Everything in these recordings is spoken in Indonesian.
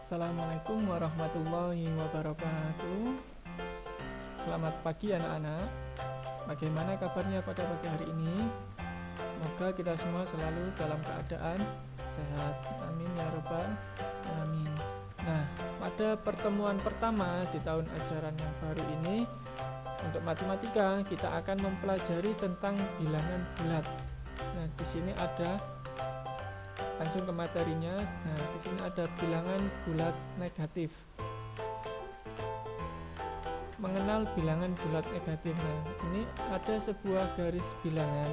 Assalamualaikum warahmatullahi wabarakatuh. Selamat pagi anak-anak. Bagaimana kabarnya pada pagi hari ini? Semoga kita semua selalu dalam keadaan sehat. Amin ya rabbal alamin. Nah, pada pertemuan pertama di tahun ajaran yang baru ini, untuk matematika kita akan mempelajari tentang bilangan bulat. Nah, di sini ada, langsung ke materinya. Nah, di sini ada bilangan bulat negatif. Mengenal bilangan bulat negatif. Nah, ini ada sebuah garis bilangan.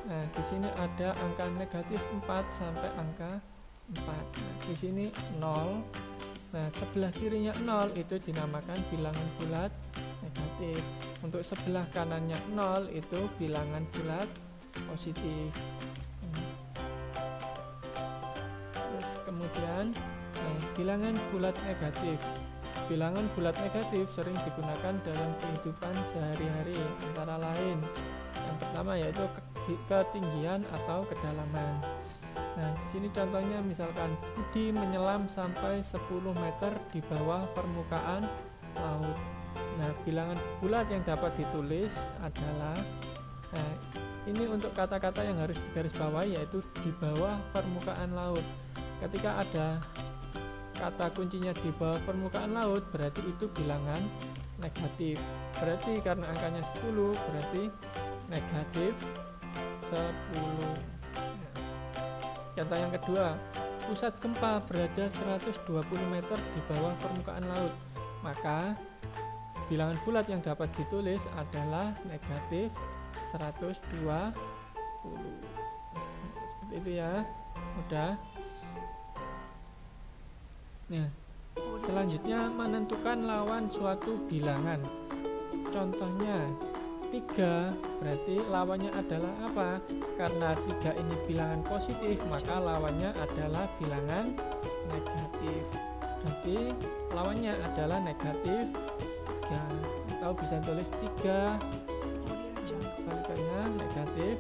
Nah, di sini ada angka negatif 4 sampai angka 4. Nah, di sini 0. Nah, sebelah kirinya 0 itu dinamakan bilangan bulat negatif. Untuk sebelah kanannya 0 itu bilangan bulat positif. Terus kemudian bilangan bulat negatif. Bilangan bulat negatif sering digunakan dalam kehidupan sehari-hari, antara lain yang pertama yaitu ketinggian atau kedalaman. Nah, di sini contohnya misalkan Budi menyelam sampai 10 meter di bawah permukaan laut. Nah, bilangan bulat yang dapat ditulis adalah, ini untuk kata-kata yang harus digarisbawahi yaitu di bawah permukaan laut. Ketika ada kata kuncinya di bawah permukaan laut, berarti itu bilangan negatif. Berarti karena angkanya 10, berarti negatif 10. Contoh yang kedua, pusat gempa berada 120 meter di bawah permukaan laut. Maka bilangan bulat yang dapat ditulis adalah negatif 120. Seperti itu ya. Udah. Nah, selanjutnya menentukan lawan suatu bilangan. Contohnya 3, berarti lawannya adalah apa? Karena 3 ini bilangan positif, maka lawannya adalah bilangan negatif. Berarti lawannya adalah negatif 3. Atau bisa tulis 3, kebalikannya negatif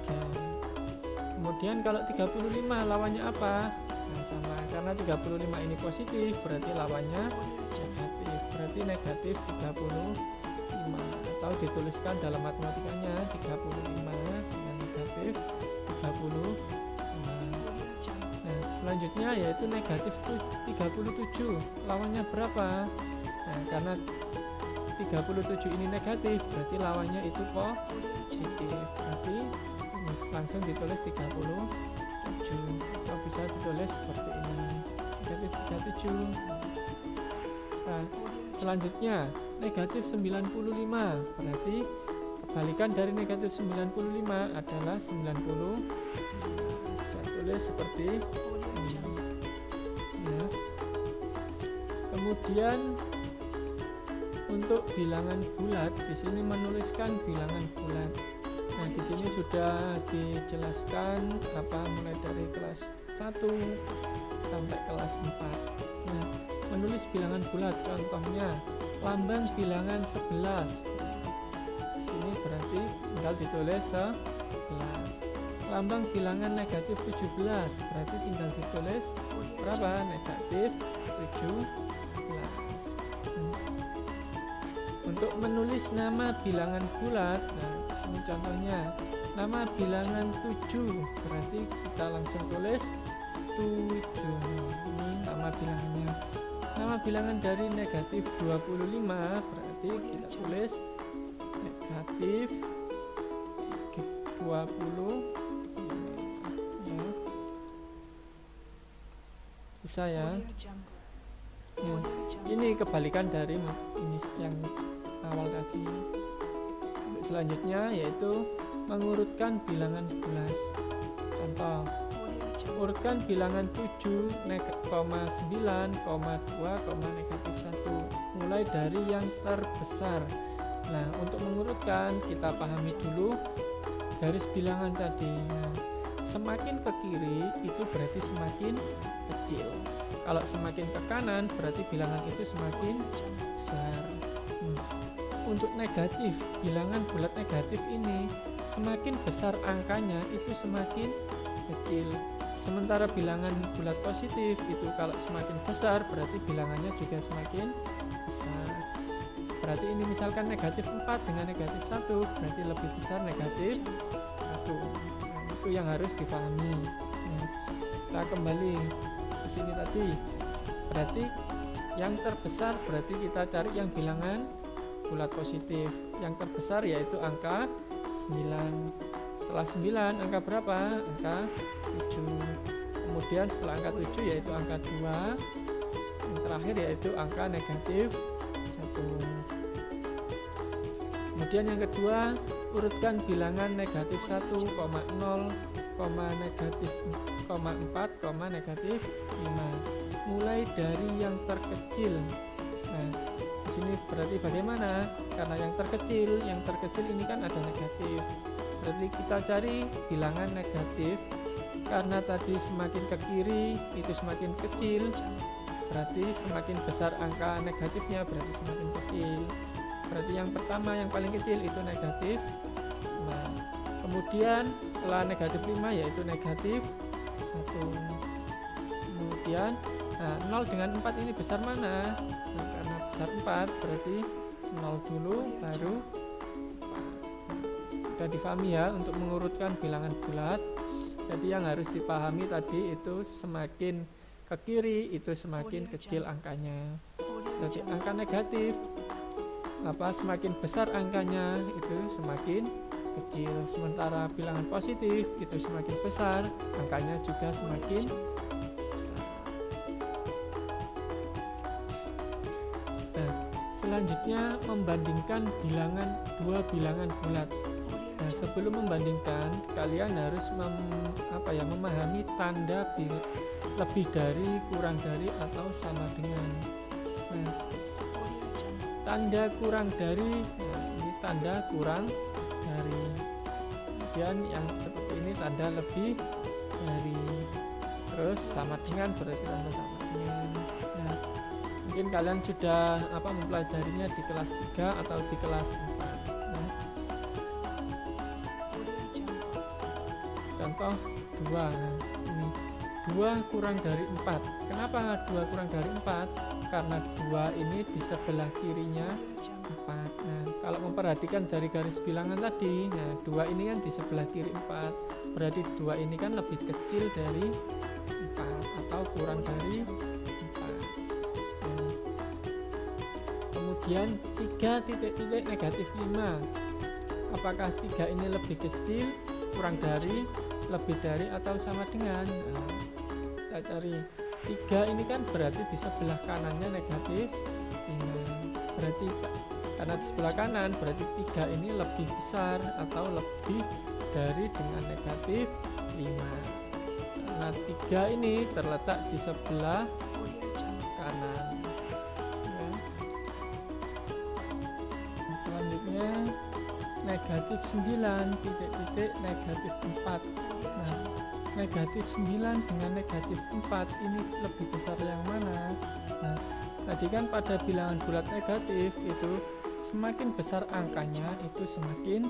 3. Kemudian kalau 35 lawannya apa? Nah, sama, karena 35 ini positif, berarti lawannya negatif. Berarti negatif 35, atau dituliskan dalam matematikanya 35 dengan negatif 35. Nah, selanjutnya yaitu negatif 37. Lawannya berapa? Nah, karena 37 ini negatif, berarti lawannya itu positif. Berarti langsung ditulis 37, atau bisa ditulis seperti ini, negatif 37. Nah, selanjutnya negatif 95, berarti kebalikan dari negatif 95 adalah 90. Bisa tulis seperti ini ya. Kemudian untuk bilangan bulat, di sini menuliskan bilangan bulat. Nah, di sini sudah dijelaskan mulai dari kelas 1 sampai kelas 4. Nah, menulis bilangan bulat, contohnya lambang bilangan 11. Di sini berarti tinggal ditulis 11. Lambang bilangan negatif 17, berarti tinggal ditulis berapa? Negatif 17. Untuk menulis nama bilangan bulat, nah di sini contohnya nama bilangan 7, berarti kita langsung tulis 7. Ini nama bilangannya. Nama bilangan dari negatif 25, berarti kita tulis negatif 20 ya. Bisa ya. Nah, ini kebalikan dari ini yang awal tadi. Selanjutnya yaitu mengurutkan bilangan bulat. Contoh, urutkan bilangan 7, 9, 2, negatif 1 mulai dari yang terbesar. Nah, untuk mengurutkan kita pahami dulu garis bilangan tadi. Nah, semakin ke kiri itu berarti semakin kecil. Kalau semakin ke kanan berarti bilangan itu semakin besar. Untuk negatif, bilangan bulat negatif ini semakin besar angkanya itu semakin kecil. Sementara bilangan bulat positif itu kalau semakin besar berarti bilangannya juga semakin besar. Berarti ini misalkan negatif 4 dengan negatif 1 berarti lebih besar negatif 1. Nah, itu yang harus dipahami. Nah, kita kembali ke sini tadi. Berarti yang terbesar berarti kita cari yang bilangan bulat positif. Yang terbesar yaitu angka 9. Setelah 9 angka berapa? Angka 7. Kemudian setelah angka 7 yaitu angka 2. Yang terakhir yaitu angka negatif 1. Kemudian yang kedua, urutkan bilangan negatif 1, 0, negatif 4, negatif 5. Mulai dari yang terkecil. Nah, di sini berarti bagaimana? Karena yang terkecil ini kan ada negatif. Berarti kita cari bilangan negatif. Karena tadi semakin ke kiri itu semakin kecil, berarti semakin besar angka negatifnya, berarti semakin kecil. Berarti yang pertama yang paling kecil itu negatif 5. Kemudian setelah negatif 5 yaitu negatif 1. Kemudian 0 dengan 4 ini besar mana? Nah, karena besar 4 berarti 0 dulu baru 4. Sudah difahami ya untuk mengurutkan bilangan bulat. Jadi yang harus dipahami tadi itu semakin ke kiri itu semakin kecil angkanya. Jadi angka negatif semakin besar angkanya itu semakin kecil. Sementara bilangan positif itu semakin besar angkanya juga semakin besar. Nah, selanjutnya membandingkan dua bilangan bulat. Nah, sebelum membandingkan kalian harus memahami tanda lebih dari, kurang dari, atau sama dengan. Nah, tanda kurang dari, ini tanda kurang dari. Kemudian yang seperti ini tanda lebih dari. Terus sama dengan berarti tanda sama dengan. Nah, mungkin kalian sudah mempelajarinya di kelas 3 atau di kelas 4. Contoh 2. Ini 2 kurang dari 4. Kenapa 2 kurang dari 4? Karena 2 ini di sebelah kirinya 4. Nah, kalau memperhatikan dari garis bilangan tadi, nah 2 ini kan di sebelah kiri 4. Berarti 2 ini kan lebih kecil dari 4 atau kurang dari 4. Nah, kemudian 3 titik-titik negatif 5. Apakah 3 ini lebih kecil, kurang dari, lebih dari, atau sama dengan? Nah, kita cari 3 ini kan berarti di sebelah kanannya negatif 5. Berarti karena di sebelah kanan berarti 3 ini lebih besar atau lebih dari dengan negatif 5. Karena 3 ini terletak di sebelah kanan ya. Selanjutnya negatif 9 titik-titik negatif 4. Nah, negatif 9 dengan negatif 4 ini lebih besar yang mana? Nah, tadi kan pada bilangan bulat negatif itu semakin besar angkanya itu semakin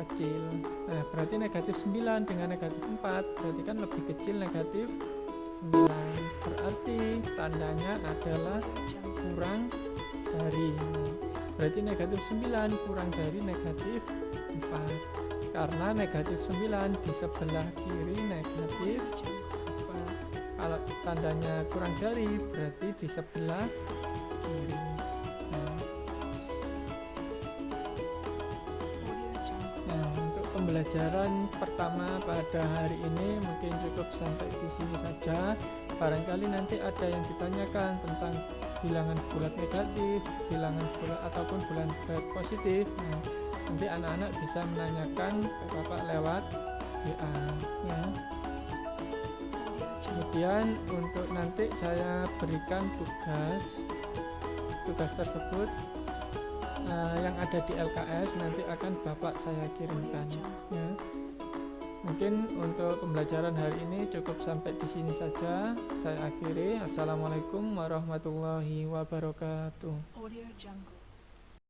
kecil. Nah, berarti negatif 9 dengan negatif 4 berarti kan lebih kecil negatif 9. Berarti tandanya adalah kurang dari. Berarti negatif 9 kurang dari negatif 4. Karena negatif 9 di sebelah kiri negatif 4. Kalau tandanya kurang dari berarti di sebelah kiri. Nah, untuk pembelajaran pertama pada hari ini mungkin cukup sampai di sini saja. Barangkali nanti ada yang ditanyakan tentang bilangan bulat negatif, bilangan bulat ataupun bilangan bulat positif. Nah, nanti anak-anak bisa menanyakan ke Bapak lewat WA ya. Kemudian untuk nanti saya berikan tugas tersebut yang ada di LKS nanti akan Bapak saya kirimkan ya. Mungkin untuk pembelajaran hari ini cukup sampai di sini saja. Saya akhiri. Assalamualaikum warahmatullahi wabarakatuh.